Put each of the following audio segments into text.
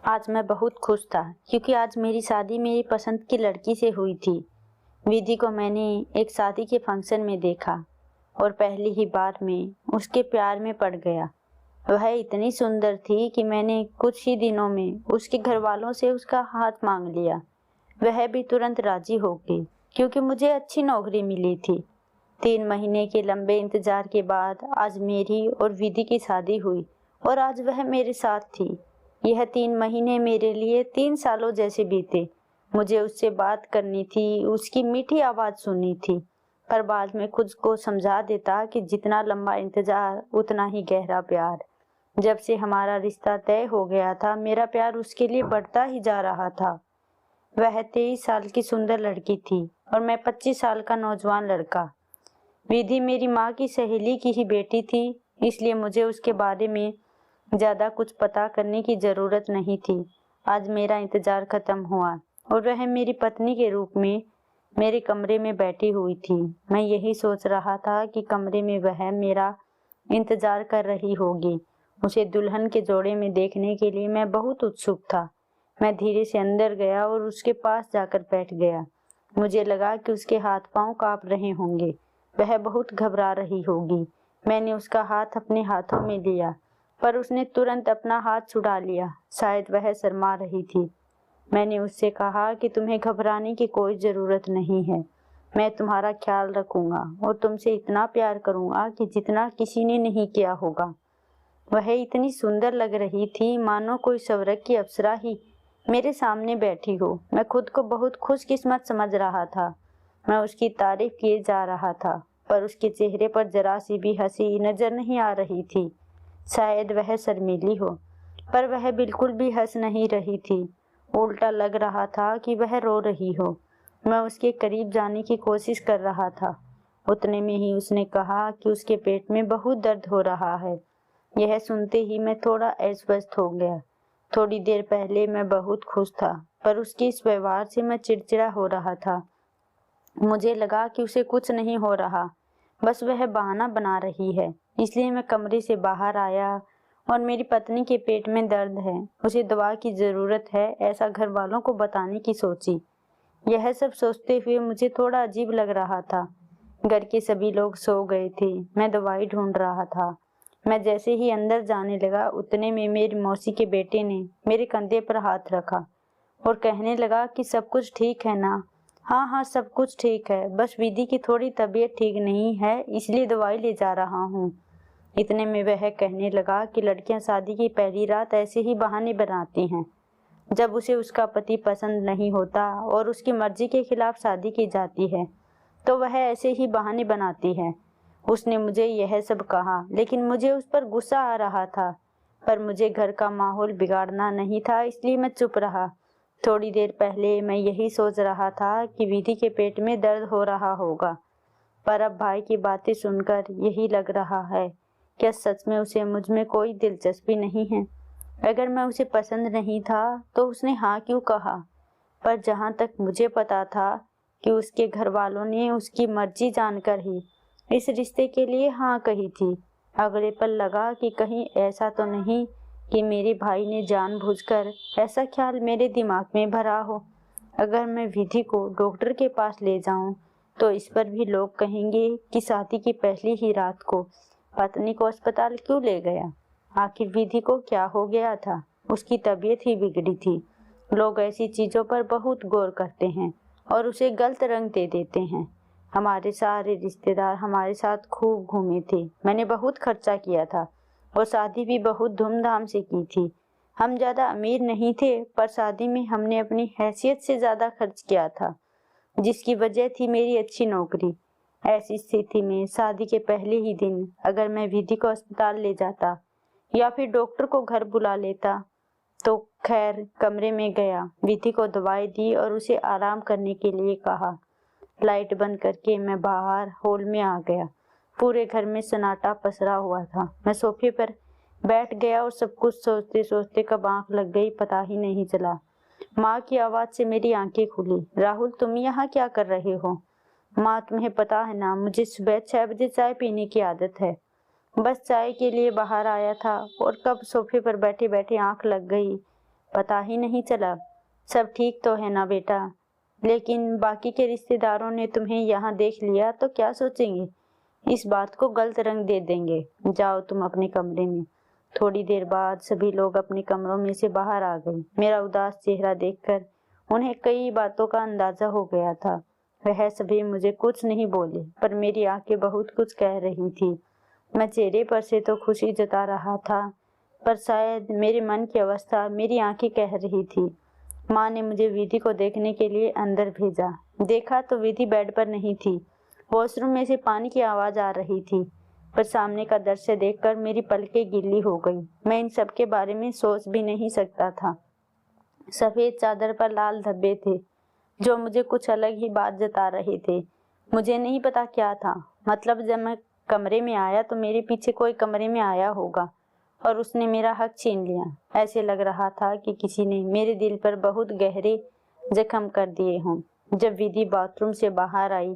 आज मैं बहुत खुश था क्योंकि आज मेरी शादी मेरी पसंद की लड़की से हुई थी। विधि को मैंने एक शादी के फंक्शन में देखा और पहली ही बार में उसके प्यार में पड़ गया। वह इतनी सुंदर थी कि मैंने कुछ ही दिनों में उसके घर वालों से उसका हाथ मांग लिया। वह भी तुरंत राजी हो गई क्योंकि मुझे अच्छी नौकरी मिली थी। 3 महीने के लंबे इंतजार के बाद आज मेरी और विधि की शादी हुई और आज वह मेरे साथ थी। यह 3 महीने मेरे लिए 3 सालों जैसे बीते। मुझे उससे बात करनी थी, उसकी मीठी आवाज़ सुननी थी, पर बाद में खुद को समझा देता कि जितना लंबा इंतजार उतना ही गहरा प्यार। जब से हमारा रिश्ता तय हो गया था, मेरा प्यार उसके लिए बढ़ता ही जा रहा था। वह 23 साल की सुंदर लड़की थी और मैं 25 साल का नौजवान लड़का। विधि मेरी माँ की सहेली की ही बेटी थी, इसलिए मुझे उसके बारे में ज़्यादा कुछ पता करने की ज़रूरत नहीं थी। आज मेरा इंतज़ार ख़त्म हुआ और वह मेरी पत्नी के रूप में मेरे कमरे में बैठी हुई थी। मैं यही सोच रहा था कि कमरे में वह मेरा इंतज़ार कर रही होगी। उसे दुल्हन के जोड़े में देखने के लिए मैं बहुत उत्सुक था। मैं धीरे से अंदर गया और उसके पास जाकर बैठ गया। मुझे लगा कि उसके हाथ पांव काँप रहे होंगे, वह बहुत घबरा रही होगी। मैंने उसका हाथ अपने हाथों में लिया, पर उसने तुरंत अपना हाथ छुड़ा लिया। शायद वह शर्मा रही थी। मैंने उससे कहा कि तुम्हें घबराने की कोई ज़रूरत नहीं है। मैं तुम्हारा ख्याल रखूंगा और तुमसे इतना प्यार करूंगा कि जितना किसी ने नहीं किया होगा। वह इतनी सुंदर लग रही थी, मानो कोई स्वर्ग की अप्सरा ही मेरे सामने बैठी हो। मैं खुद को बहुत खुशकिस्मत समझ रहा था। मैं उसकी तारीफ किए जा रहा था, पर उसके चेहरे पर जरा सी भी हंसी नजर नहीं आ रही थी। शायद वह शर्मीली हो, पर वह बिल्कुल भी हंस नहीं रही थी। उल्टा लग रहा था कि वह रो रही हो। मैं उसके करीब जाने की कोशिश कर रहा था। उतने में ही उसने कहा कि उसके पेट में बहुत दर्द हो रहा है। यह सुनते ही मैं थोड़ा अस्वस्थ हो गया। थोड़ी देर पहले मैं बहुत खुश था, पर उसके इस व्यवहार से मैं चिड़चिड़ा हो रहा था। मुझे लगा कि उसे कुछ नहीं हो रहा, बस वह बहाना बना रही है। इसलिए मैं कमरे से बाहर आया और मेरी पत्नी के पेट में दर्द है, उसे दवा की ज़रूरत है, ऐसा घर वालों को बताने की सोची। यह सब सोचते हुए मुझे थोड़ा अजीब लग रहा था। घर के सभी लोग सो गए थे। मैं दवाई ढूंढ रहा था। मैं जैसे ही अंदर जाने लगा, उतने में मेरी मौसी के बेटे ने मेरे कंधे पर हाथ रखा और कहने लगा कि सब कुछ ठीक है ना। हाँ हाँ, सब कुछ ठीक है, बस विधि की थोड़ी तबीयत ठीक नहीं है, इसलिए दवाई ले जा रहा हूँ। इतने में वह कहने लगा कि लड़कियां शादी की पहली रात ऐसे ही बहाने बनाती हैं। जब उसे उसका पति पसंद नहीं होता और उसकी मर्जी के खिलाफ शादी की जाती है, तो वह ऐसे ही बहाने बनाती है। उसने मुझे यह सब कहा, लेकिन मुझे उस पर गुस्सा आ रहा था, पर मुझे घर का माहौल बिगाड़ना नहीं था, इसलिए मैं चुप रहा। थोड़ी देर पहले मैं यही सोच रहा था कि विधि के पेट में दर्द हो रहा होगा, पर अब भाई की बातें सुनकर यही लग रहा है, क्या सच में उसे मुझ में कोई दिलचस्पी नहीं है? अगर मैं उसे पसंद नहीं था तो उसने हाँ क्यों कहा? पर जहाँ तक मुझे पता था कि उसके घर वालों ने उसकी मर्जी जानकर ही इस रिश्ते के लिए हाँ कही थी। अगले पल लगा कि कहीं ऐसा तो नहीं कि मेरे भाई ने जानबूझकर ऐसा ख्याल मेरे दिमाग में भरा हो। अगर मैं विधि को डॉक्टर के पास ले जाऊं तो इस पर भी लोग कहेंगे कि शादी की पहली ही रात को पत्नी को अस्पताल क्यों ले गया? आखिर विधि को क्या हो गया था? उसकी तबीयत ही बिगड़ी थी। लोग ऐसी चीजों पर बहुत गौर करते हैं और उसे गलत रंग दे देते हैं। हमारे सारे रिश्तेदार हमारे साथ खूब घूमे थे। मैंने बहुत खर्चा किया था और शादी भी बहुत धूमधाम से की थी। हम ज्यादा अमीर नहीं थे, पर शादी में हमने अपनी हैसियत से ज्यादा खर्च किया था, जिसकी वजह थी मेरी अच्छी नौकरी। ऐसी स्थिति में शादी के पहले ही दिन अगर मैं विधि को अस्पताल ले जाता या फिर डॉक्टर को घर बुला लेता तो खैर। कमरे में गया, विधि को दवाई दी और उसे आराम करने के लिए कहा। लाइट बंद करके मैं बाहर हॉल में आ गया। पूरे घर में सन्नाटा पसरा हुआ था। मैं सोफे पर बैठ गया और सब कुछ सोचते सोचते कब आंख लग गई पता ही नहीं चला। माँ की आवाज से मेरी आंखें खुली। राहुल, तुम यहाँ क्या कर रहे हो? माँ, तुम्हें पता है ना, मुझे सुबह 6 बजे चाय पीने की आदत है। बस चाय के लिए बाहर आया था और कब सोफे पर बैठे बैठे आंख लग गई पता ही नहीं चला। सब ठीक तो है ना बेटा? लेकिन बाकी के रिश्तेदारों ने तुम्हें यहाँ देख लिया तो क्या सोचेंगे? इस बात को गलत रंग दे देंगे। जाओ तुम अपने कमरे में। थोड़ी देर बाद सभी लोग अपने कमरों में से बाहर आ गए। मेरा उदास चेहरा देखकर उन्हें कई बातों का अंदाजा हो गया था। वह सभी मुझे कुछ नहीं बोले, पर मेरी आंखें बहुत कुछ कह रही थी। मैं चेहरे पर से तो खुशी जता रहा था, पर शायद मेरे मन की अवस्था मेरी आंखें कह रही थी। माँ ने मुझे विधि को देखने के लिए अंदर भेजा। देखा तो विधि बेड पर नहीं थी। वॉशरूम में से पानी की आवाज आ रही थी, पर सामने का दृश्य देखकर मेरी पलकें गीली हो गई। मैं इन सब के बारे में सोच भी नहीं सकता था। सफेद चादर पर लाल धब्बे थे, जो मुझे कुछ अलग ही बात जता रहे थे। मुझे नहीं पता क्या था। मतलब जब मैं कमरे में आया तो मेरे पीछे कोई कमरे में आया होगा और उसने मेरा हक छीन लिया। ऐसे लग रहा था कि किसी ने मेरे दिल पर बहुत गहरे जख्म कर दिए हों। जब विधि बाथरूम से बाहर आई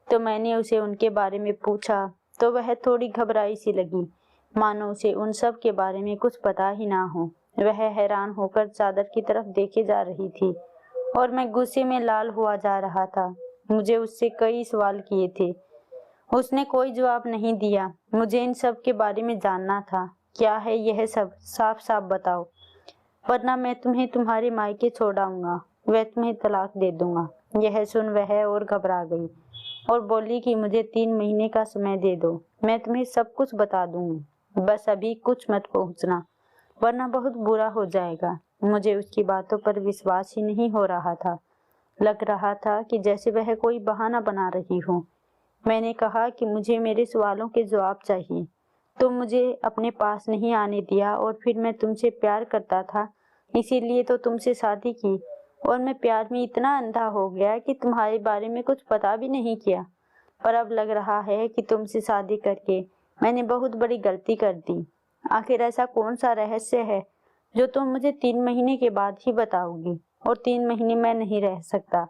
तो मैंने उसे उनके बारे में पूछा तो वह थोड़ी घबराई सी लगी, मानो उसे उन सब के बारे में कुछ पता ही ना हो। वह हैरान होकर चादर की तरफ देखे जा रही थी और मैं गुस्से में लाल हुआ जा रहा था। मुझे उससे कई सवाल किए थे, उसने कोई जवाब नहीं दिया। मुझे इन सब के बारे में जानना था। क्या है यह सब? साफ साफ बताओ, वरना मैं तुम्हें तुम्हारे मायके छोड़ आऊंगा। वह तुम्हें तलाक दे दूंगा। यह सुन वह और घबरा गई और बोली कि मुझे 3 महीने का समय दे दो, मैं तुम्हें सब कुछ बता दूंगी। बस अभी कुछ मत पहुंचना, वरना बहुत बुरा हो जाएगा। मुझे उसकी बातों पर विश्वास ही नहीं हो रहा था। लग रहा था कि जैसे वह कोई बहाना बना रही हो। मैंने कहा कि मुझे मेरे सवालों के जवाब चाहिए। तुम मुझे अपने पास नहीं आने दिया और फिर मैं तुमसे प्यार करता था, इसीलिए तो तुमसे शादी की। और मैं प्यार में इतना अंधा हो गया कि तुम्हारे बारे में कुछ पता भी नहीं किया। पर अब लग रहा है कि तुमसे शादी करके मैंने बहुत बड़ी गलती कर दी। आखिर ऐसा कौन सा रहस्य है जो तुम मुझे 3 महीने के बाद ही बताओगी? और 3 महीने मैं नहीं रह सकता।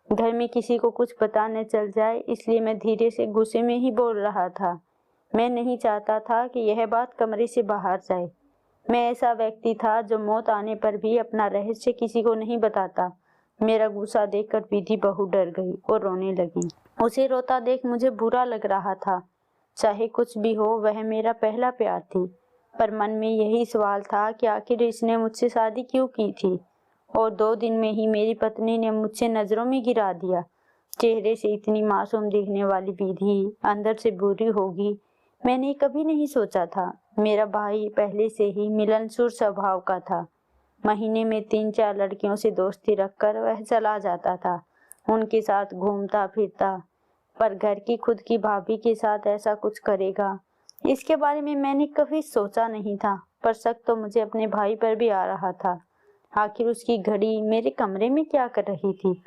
घर में किसी को कुछ पता न चल जाए, इसलिए मैं धीरे से गुस्से में ही बोल रहा था। मैं नहीं चाहता था कि यह बात कमरे से बाहर जाए। मैं ऐसा व्यक्ति था जो मौत आने पर भी अपना रहस्य किसी को नहीं बताता। मेरा गुस्सा देखकर विधि बहुत डर गई और रोने लगी। उसे रोता देख मुझे बुरा लग रहा था। चाहे कुछ भी हो, वह मेरा पहला प्यार थी। पर मन में यही सवाल था कि आखिर इसने मुझसे शादी क्यों की थी? और 2 दिन में ही मेरी पत्नी ने मुझसे नजरों में गिरा दिया। चेहरे से इतनी मासूम दिखने वाली विधि अंदर से बुरी होगी, मैंने कभी नहीं सोचा था। मेरा भाई पहले से ही मिलनसुर स्वभाव का था। महीने में 3-4 लड़कियों से दोस्ती रखकर वह चला जाता था, उनके साथ घूमता फिरता। पर घर की खुद की भाभी के साथ ऐसा कुछ करेगा, इसके बारे में मैंने कभी सोचा नहीं था। पर शक तो मुझे अपने भाई पर भी आ रहा था। आखिर उसकी घड़ी मेरे कमरे में क्या कर रही थी?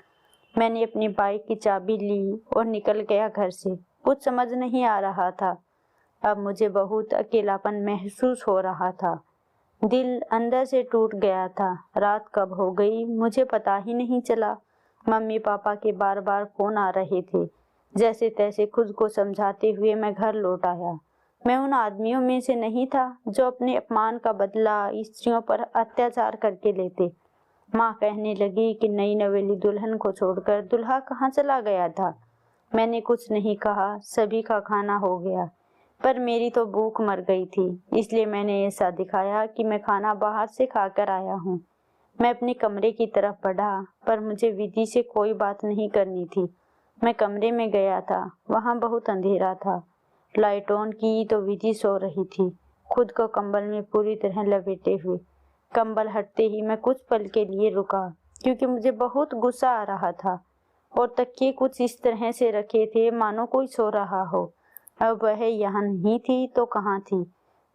मैंने अपनी बाइक की चाबी ली और निकल गया घर से। कुछ समझ नहीं आ रहा था। अब मुझे बहुत अकेलापन महसूस हो रहा था। दिल अंदर से टूट गया था। रात कब हो गई मुझे पता ही नहीं चला। मम्मी पापा के बार बार फोन आ रहे थे। जैसे तैसे खुद को समझाते हुए मैं घर लौट आया। मैं उन आदमियों में से नहीं था जो अपने अपमान का बदला स्त्रियों पर अत्याचार करके लेते। माँ कहने लगी कि नई नवेली दुल्हन को छोड़कर दुल्हा कहाँ चला गया था। मैंने कुछ नहीं कहा। सभी का खाना हो गया, पर मेरी तो भूख मर गई थी, इसलिए मैंने ऐसा दिखाया कि मैं खाना बाहर से खाकर आया हूँ। मैं अपने कमरे की तरफ बढ़ा, पर मुझे विधि से कोई बात नहीं करनी थी। मैं कमरे में गया था, वहाँ बहुत अंधेरा था। लाइट ऑन की तो विधि सो रही थी, खुद को कंबल में पूरी तरह लपेटे हुए। कंबल हटते ही मैं कुछ पल के लिए रुका, क्योंकि मुझे बहुत गुस्सा आ रहा था। और तकिए कुछ इस तरह से रखे थे मानो कोई सो रहा हो। अब वह यहाँ नहीं थी तो कहाँ थी?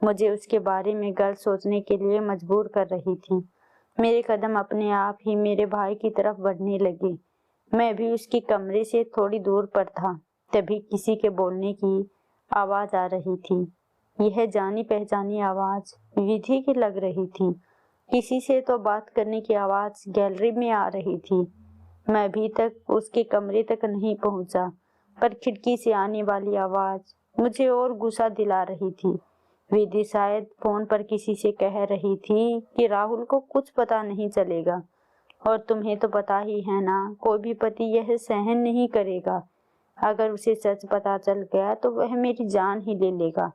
मुझे उसके बारे में गलत सोचने के लिए मजबूर कर रही थी। मेरे कदम अपने आप ही मेरे भाई की तरफ बढ़ने लगे। मैं भी उसके कमरे से थोड़ी दूर पर था। तभी किसी के बोलने की आवाज आ रही थी। यह जानी पहचानी आवाज विधि की लग रही थी। किसी से तो बात करने की आवाज गैलरी में आ रही थी। मैं अभी तक उसके कमरे तक नहीं पहुंचा, पर खिड़की से आने वाली आवाज मुझे और गुस्सा दिला रही थी। विधि शायद फोन पर किसी से कह रही थी कि राहुल को कुछ पता नहीं चलेगा, और तुम्हें तो पता ही है ना, कोई भी पति यह सहन नहीं करेगा। अगर उसे सच पता चल गया तो वह मेरी जान ही ले लेगा।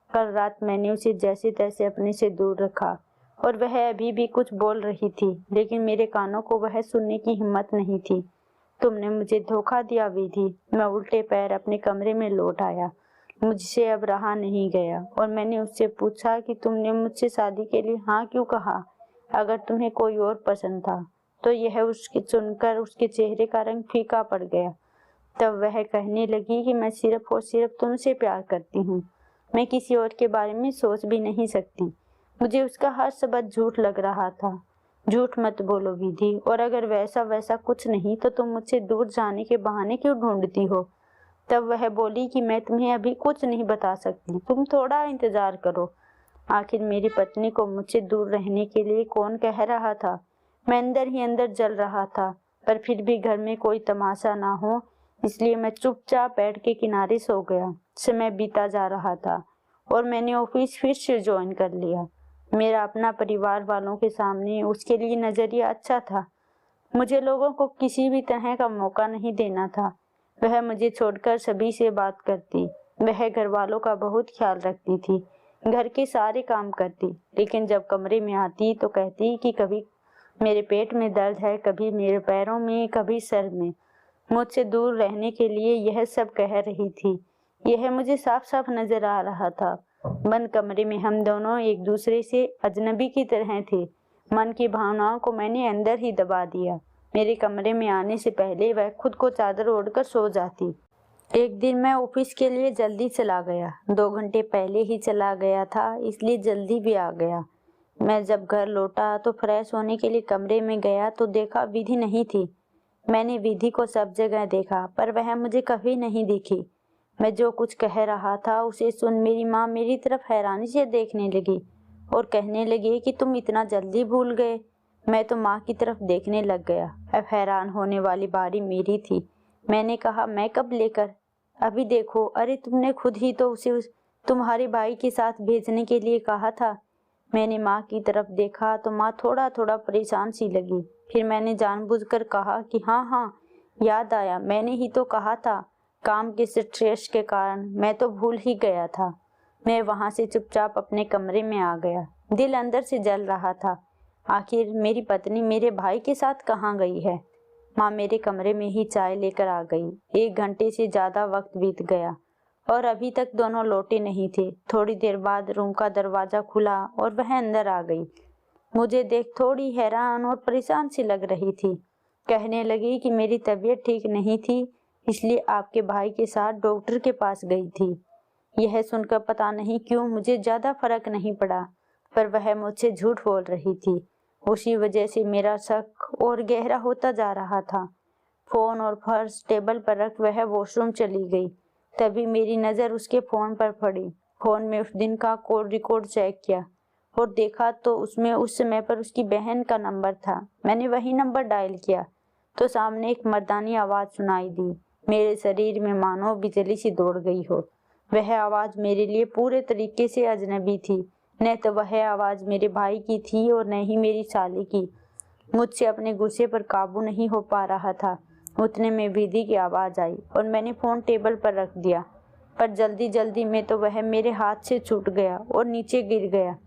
कल रात मैंने उसे जैसे तैसे अपने से दूर रखा और वह अभी भी कुछ बोल रही थी, लेकिन मेरे कानों को वह सुनने की हिम्मत नहीं थी। तुमने मुझे धोखा दिया विधि। मैं उल्टे पैर अपने कमरे में लौट आया। मुझसे अब रहा नहीं गया और मैंने उससे पूछा कि तुमने मुझसे शादी के लिए हाँ क्यों कहा? अगर तुम्हें कोई और पसंद था तो यह उसके सुनकर उसके चेहरे का रंग फीका पड़ गया। तब वह कहने लगी कि मैं सिर्फ और सिर्फ तुमसे प्यार करती हूँ, मैं किसी और के बारे में सोच भी नहीं सकती। मुझे उसका हर शब्द झूठ लग रहा था। झूठ मत बोलो विधि, और अगर वैसा कुछ नहीं तो तुम मुझसे दूर जाने के बहाने क्यों ढूंढती हो? तब वह बोली कि मैं तुम्हें अभी कुछ नहीं बता सकती, तुम थोड़ा इंतजार करो। आखिर मेरी पत्नी को मुझसे दूर रहने के लिए कौन कह रहा था? मैं अंदर ही अंदर जल रहा था, पर फिर भी घर में कोई तमाशा ना हो इसलिए मैं चुपचाप बेड के किनारे सो गया। समय बीता जा रहा था और मैंने ऑफिस फिर से ज्वाइन कर लिया। मेरा अपना परिवार वालों के सामने उसके लिए नजरिया अच्छा था। मुझे लोगों को किसी भी तरह का मौका नहीं देना था। वह मुझे छोड़कर सभी से बात करती। वह घर वालों का बहुत ख्याल रखती थी, घर के सारे काम करती, लेकिन जब कमरे में आती तो कहती कि कभी मेरे पेट में दर्द है, कभी मेरे पैरों में, कभी सर में। मुझसे दूर रहने के लिए यह सब कह रही थी। यह मुझे साफ साफ नजर आ रहा था। बंद कमरे में हम दोनों एक दूसरे से अजनबी की तरह थे। मन की भावनाओं को मैंने अंदर ही दबा दिया। मेरे कमरे में आने से पहले वह खुद को चादर ओढ़कर सो जाती। एक दिन मैं ऑफिस के लिए जल्दी चला गया। 2 घंटे पहले ही चला गया था, इसलिए जल्दी भी आ गया। मैं जब घर लौटा तो फ्रेश होने के लिए कमरे में गया तो देखा विधि नहीं थी। मैंने विधि को सब जगह देखा पर वह मुझे कभी नहीं दिखी। मैं जो कुछ कह रहा था उसे सुन मेरी माँ मेरी तरफ हैरानी से देखने लगी और कहने लगी कि तुम इतना जल्दी भूल गए। मैं तो माँ की तरफ देखने लग गया। अब हैरान होने वाली बारी मेरी थी। मैंने कहा, मैं कब लेकर? अभी देखो, अरे तुमने खुद ही तो उसे तुम्हारे भाई के साथ भेजने के लिए कहा था। मैंने माँ की तरफ देखा तो माँ थोड़ा थोड़ा परेशान सी लगी। फिर मैंने जानबूझकर कहा कि हाँ, याद आया, मैंने ही तो कहा था। काम के स्ट्रेस के कारण मैं तो भूल ही गया था। मैं वहां से चुपचाप अपने कमरे में आ गया। दिल अंदर से जल रहा था। आखिर मेरी पत्नी मेरे भाई के साथ कहाँ गई है? माँ मेरे कमरे में ही चाय लेकर आ गई। 1 घंटे से ज्यादा वक्त बीत गया और अभी तक दोनों लौटे नहीं थे। थोड़ी देर बाद रूम का दरवाजा खुला और वह अंदर आ गई। मुझे देख थोड़ी हैरान और परेशान सी लग रही थी। कहने लगी कि मेरी तबीयत ठीक नहीं थी, इसलिए आपके भाई के साथ डॉक्टर के पास गई थी। यह सुनकर पता नहीं क्यों मुझे ज्यादा फर्क नहीं पड़ा, पर वह मुझसे झूठ बोल रही थी। उसी वजह से मेरा शक और गहरा होता जा रहा था। फोन और पर्स टेबल पर रख वह वॉशरूम चली गई। तभी मेरी नजर उसके फोन पर पड़ी। फोन में उस दिन का कॉल रिकॉर्ड चेक किया और देखा तो उसमें उस समय पर उसकी बहन का नंबर था। मैंने वही नंबर डायल किया तो सामने एक मर्दानी आवाज सुनाई दी। मेरे शरीर में मानो बिजली सी दौड़ गई हो। वह आवाज मेरे लिए पूरे तरीके से अजनबी थी। न तो वह आवाज मेरे भाई की थी और न ही मेरी साली की। मुझसे अपने गुस्से पर काबू नहीं हो पा रहा था। उतने में विधि की आवाज आई और मैंने फोन टेबल पर रख दिया, पर जल्दी जल्दी में तो वह मेरे हाथ से छूट गया और नीचे गिर गया।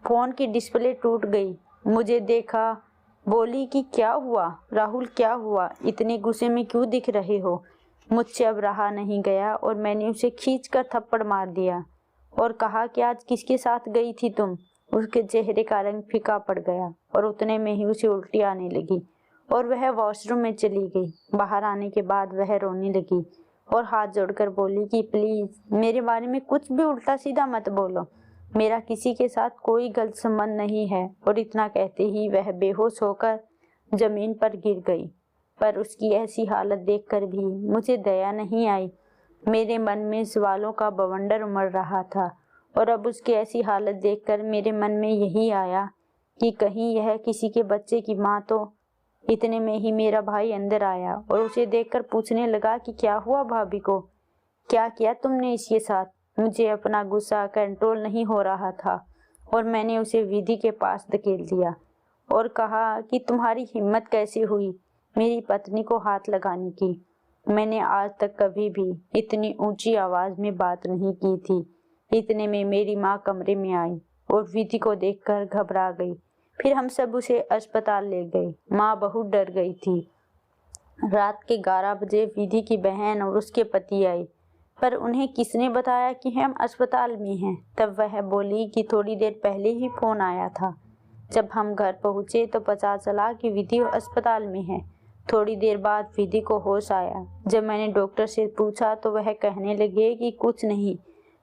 फोन की डिस्प्ले टूट गई। मुझे देखा, बोली कि क्या हुआ राहुल, क्या हुआ? इतने गुस्से में क्यों दिख रहे हो? मुझसे अब रहा नहीं गया और मैंने उसे खींचकर थप्पड़ मार दिया और कहा कि आज किसके साथ गई थी तुम? उसके चेहरे का रंग फीका पड़ गया और उतने में ही उसे उल्टी आने लगी और वह वॉशरूम में चली गई। बाहर आने के बाद वह रोने लगी और हाथ जोड़कर बोली कि प्लीज मेरे बारे में कुछ भी उल्टा सीधा मत बोलो, मेरा किसी के साथ कोई गलत संबंध नहीं है। और इतना कहते ही वह बेहोश होकर जमीन पर गिर गई। पर उसकी ऐसी हालत देखकर भी मुझे दया नहीं आई। मेरे मन में सवालों का बवंडर उमड़ रहा था और अब उसकी ऐसी हालत देखकर मेरे मन में यही आया कि कहीं यह किसी के बच्चे की माँ तो। इतने में ही मेरा भाई अंदर आया और उसे देखकर पूछने लगा कि क्या हुआ भाभी को, क्या किया तुमने इसके साथ? मुझे अपना गुस्सा कंट्रोल नहीं हो रहा था और मैंने उसे विधि के पास धकेल दिया और कहा कि तुम्हारी हिम्मत कैसे हुई मेरी पत्नी को हाथ लगाने की। मैंने आज तक कभी भी इतनी ऊंची आवाज में बात नहीं की थी। इतने में मेरी माँ कमरे में आई और विधि को देखकर घबरा गई। फिर हम सब उसे अस्पताल ले गए। माँ बहुत डर गई थी। रात के 11 बजे विधि की बहन और उसके पति आए, पर उन्हें किसने बताया कि हम अस्पताल में हैं। तब वह बोली कि थोड़ी देर पहले ही फोन आया था। जब हम घर पहुंचे तो पता चला कि विधि अस्पताल में है। थोड़ी देर बाद विधि को होश आया। जब मैंने डॉक्टर से पूछा तो वह कहने लगे कि कुछ नहीं,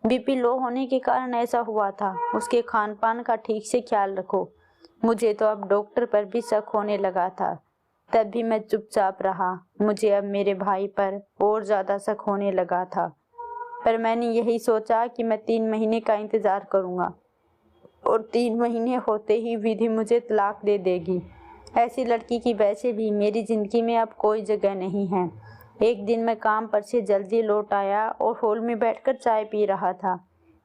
बीपी लो होने के कारण ऐसा हुआ था। उसके खान पान का ठीक से ख्याल रखो। मुझे तो अब डॉक्टर पर भी शक होने लगा था। तब भी मैं चुपचाप रहा। मुझे अब मेरे भाई पर और ज्यादा शक होने लगा था, पर मैंने यही सोचा कि मैं 3 महीने का इंतजार करूंगा और 3 महीने होते ही विधि मुझे तलाक दे देगी। ऐसी लड़की की वैसे भी मेरी जिंदगी में अब कोई जगह नहीं है। एक दिन मैं काम पर से जल्दी लौट आया और हॉल में बैठकर चाय पी रहा था।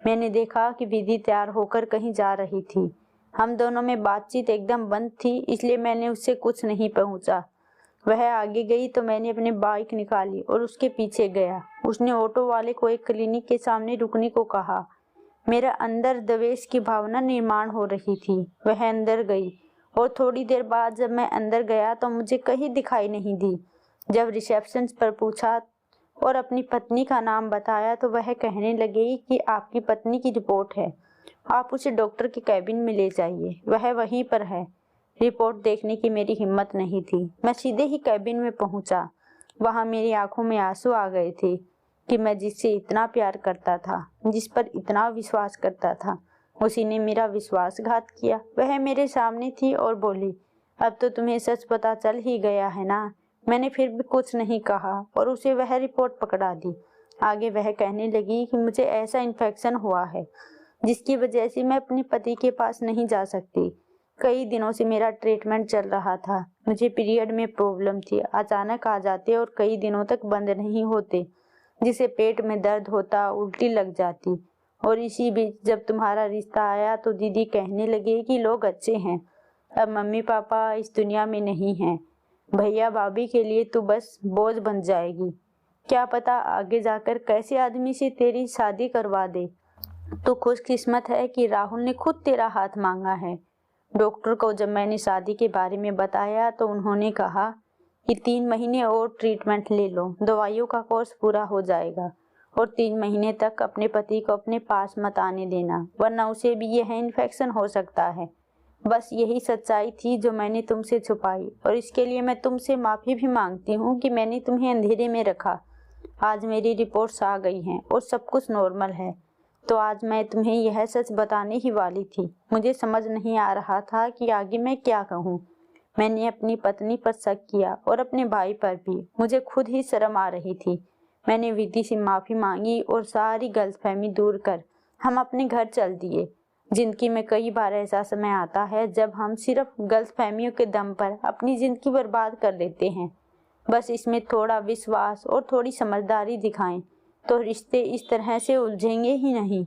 मैंने देखा कि विधि तैयार होकर कहीं जा रही थी। हम दोनों में बातचीत एकदम बंद थी, इसलिए मैंने उससे कुछ नहीं पूछा। वह आगे गई तो मैंने अपनी बाइक निकाली और उसके पीछे गया। उसने ऑटो वाले को एक क्लिनिक के सामने रुकने को कहा। मेरा अंदर द्वेष की भावना निर्माण हो रही थी। वह अंदर गई और थोड़ी देर बाद जब मैं अंदर गया तो मुझे कहीं दिखाई नहीं दी। जब रिसेप्शन पर पूछा और अपनी पत्नी का नाम बताया तो वह कहने लगी कि आपकी पत्नी की रिपोर्ट है, आप उसे डॉक्टर के कैबिन में ले जाइए, वह वहीं पर है। रिपोर्ट देखने की मेरी हिम्मत नहीं थी। मैं सीधे ही कैबिन में पहुंचा। वहां मेरी आंखों में आंसू आ गए थे कि मैं जिससे इतना प्यार करता था, जिस पर इतना विश्वास करता था, उसी ने मेरा विश्वासघात किया। वह मेरे सामने थी और बोली, अब तो तुम्हें सच पता चल ही गया है ना। मैंने फिर भी कुछ नहीं कहा और उसे वह रिपोर्ट पकड़ा दी। आगे वह कहने लगी कि मुझे ऐसा इन्फेक्शन हुआ है जिसकी वजह से मैं अपने पति के पास नहीं जा सकती। कई दिनों से मेरा ट्रीटमेंट चल रहा था। मुझे पीरियड में प्रॉब्लम थी, अचानक आ जाते और कई दिनों तक बंद नहीं होते, जिससे पेट में दर्द होता, उल्टी लग जाती। और इसी बीच जब तुम्हारा रिश्ता आया तो दीदी कहने लगे कि लोग अच्छे हैं, अब मम्मी पापा इस दुनिया में नहीं हैं, भैया भाभी के लिए तू बस बोझ बन जाएगी। क्या पता आगे जाकर कैसे आदमी से तेरी शादी करवा दे। तो खुशकिस्मत है कि राहुल ने खुद तेरा हाथ मांगा है। डॉक्टर को जब मैंने शादी के बारे में बताया तो उन्होंने कहा कि 3 महीने और ट्रीटमेंट ले लो, दवाइयों का कोर्स पूरा हो जाएगा और 3 महीने तक अपने पति को अपने पास मत आने देना, वरना उसे भी यह इन्फेक्शन हो सकता है। बस यही सच्चाई थी जो मैंने तुमसे छुपाई और इसके लिए मैं तुमसे माफ़ी भी मांगती हूँ कि मैंने तुम्हें अंधेरे में रखा। आज मेरी रिपोर्ट्स आ गई हैं और सब कुछ नॉर्मल है, तो आज मैं तुम्हें यह सच बताने ही वाली थी। मुझे समझ नहीं आ रहा था कि आगे मैं क्या कहूँ। मैंने अपनी पत्नी पर शक किया और अपने भाई पर भी। मुझे खुद ही शर्म आ रही थी। मैंने विधि से माफ़ी मांगी और सारी गलतफहमी दूर कर हम अपने घर चल दिए। जिंदगी में कई बार ऐसा समय आता है जब हम सिर्फ गलतफहमियों के दम पर अपनी जिंदगी बर्बाद कर देते हैं। बस इसमें थोड़ा विश्वास और थोड़ी समझदारी दिखाएं तो रिश्ते इस तरह से उलझेंगे ही नहीं।